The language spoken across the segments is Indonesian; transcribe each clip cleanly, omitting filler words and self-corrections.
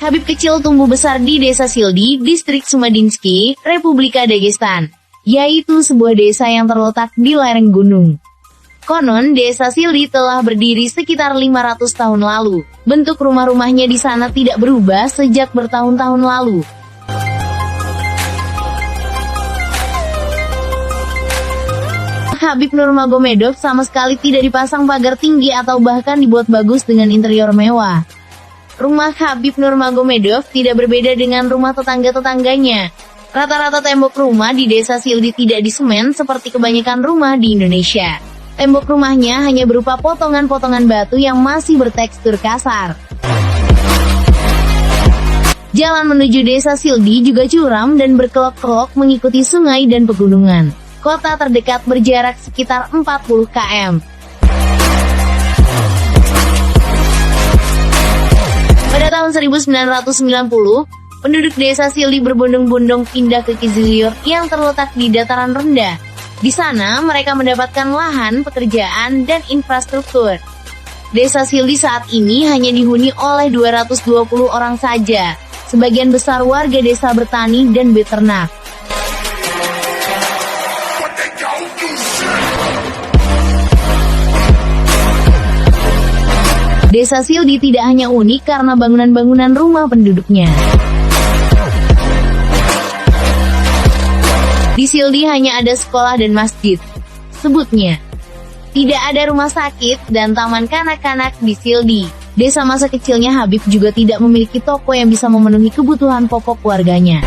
Habib kecil tumbuh besar di Desa Sildi, Distrik Sumadinsky, Republika Dagestan, yaitu sebuah desa yang terletak di lereng gunung. Konon, Desa Sildi telah berdiri sekitar 500 tahun lalu. Bentuk rumah-rumahnya di sana tidak berubah sejak bertahun-tahun lalu. Habib Nurmagomedov sama sekali tidak dipasang pagar tinggi atau bahkan dibuat bagus dengan interior mewah. Rumah Habib Nurmagomedov tidak berbeda dengan rumah tetangga-tetangganya. Rata-rata tembok rumah di Desa Sildi tidak disemen seperti kebanyakan rumah di Indonesia. Tembok rumahnya hanya berupa potongan-potongan batu yang masih bertekstur kasar. Jalan menuju Desa Sildi juga curam dan berkelok-kelok mengikuti sungai dan pegunungan. Kota terdekat berjarak sekitar 40 km. Pada tahun 1990, penduduk Desa Sildi berbondong-bondong pindah ke Kizlyur yang terletak di dataran rendah. Di sana, mereka mendapatkan lahan, pekerjaan, dan infrastruktur. Desa Sildi saat ini hanya dihuni oleh 220 orang saja. Sebagian besar warga desa bertani dan beternak. Desa Sildi tidak hanya unik karena bangunan-bangunan rumah penduduknya. Di Sildi hanya ada sekolah dan masjid. Sebutnya, tidak ada rumah sakit dan taman kanak-kanak di Sildi. Desa masa kecilnya Habib juga tidak memiliki toko yang bisa memenuhi kebutuhan pokok warganya.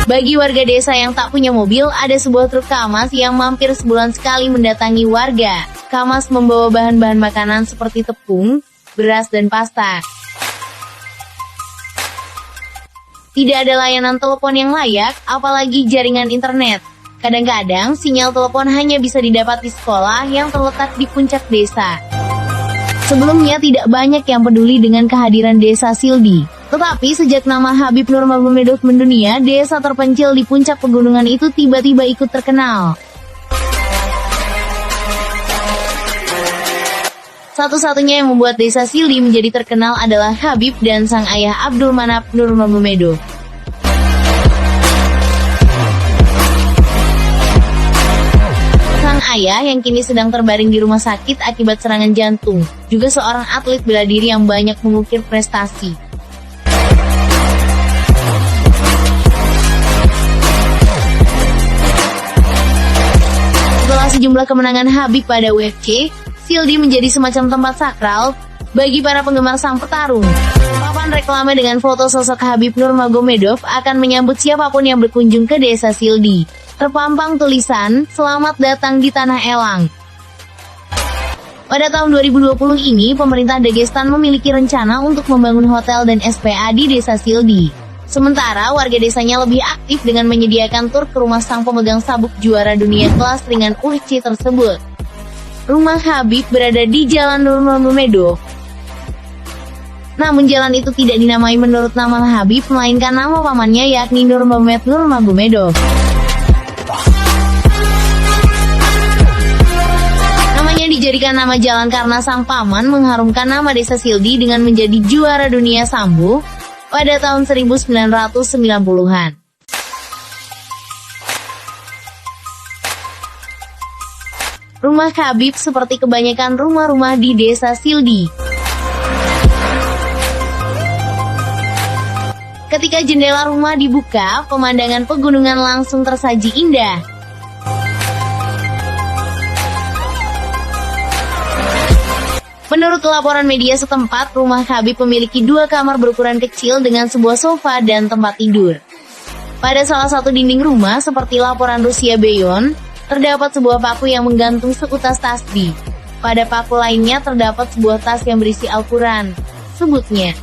Bagi warga desa yang tak punya mobil, ada sebuah truk Kamaz yang mampir sebulan sekali mendatangi warga. Kamaz membawa bahan-bahan makanan seperti tepung, beras, dan pasta. Tidak ada layanan telepon yang layak, apalagi jaringan internet. Kadang-kadang, sinyal telepon hanya bisa didapat di sekolah yang terletak di puncak desa. Sebelumnya tidak banyak yang peduli dengan kehadiran Desa Sildi. Tetapi sejak nama Habib Nurmagomedov mendunia, desa terpencil di puncak pegunungan itu tiba-tiba ikut terkenal. Satu-satunya yang membuat Desa Sildi menjadi terkenal adalah Habib dan sang ayah Abdul Manap Nurmagomedov. Sang ayah yang kini sedang terbaring di rumah sakit akibat serangan jantung, juga seorang atlet bela diri yang banyak mengukir prestasi. Setelah sejumlah kemenangan Habib pada UFC, Sildi menjadi semacam tempat sakral bagi para penggemar sang petarung. Papan reklame dengan foto sosok Habib Nurmagomedov akan menyambut siapapun yang berkunjung ke Desa Sildi. Terpampang tulisan, "Selamat datang di Tanah Elang." Pada tahun 2020 ini, pemerintah Dagestan memiliki rencana untuk membangun hotel dan SPA di Desa Sildi. Sementara warga desanya lebih aktif dengan menyediakan tur ke rumah sang pemegang sabuk juara dunia kelas ringan UFC tersebut. Rumah Habib berada di Jalan Nurmagomedov. Namun jalan itu tidak dinamai menurut nama Habib, melainkan nama pamannya yakni Nurmagomedov Nurmagomedov. Namanya dijadikan nama jalan karena sang paman mengharumkan nama Desa Sildi dengan menjadi juara dunia sambo pada tahun 1990-an. Rumah Habib seperti kebanyakan rumah-rumah di Desa Sildi. Ketika jendela rumah dibuka, pemandangan pegunungan langsung tersaji indah. Menurut laporan media setempat, rumah Habib memiliki 2 kamar berukuran kecil dengan sebuah sofa dan tempat tidur. Pada salah satu dinding rumah, seperti laporan Rusia Beyon, terdapat sebuah paku yang menggantung seutas tasbih. Pada paku lainnya terdapat sebuah tas yang berisi Al-Quran. Sebutnya,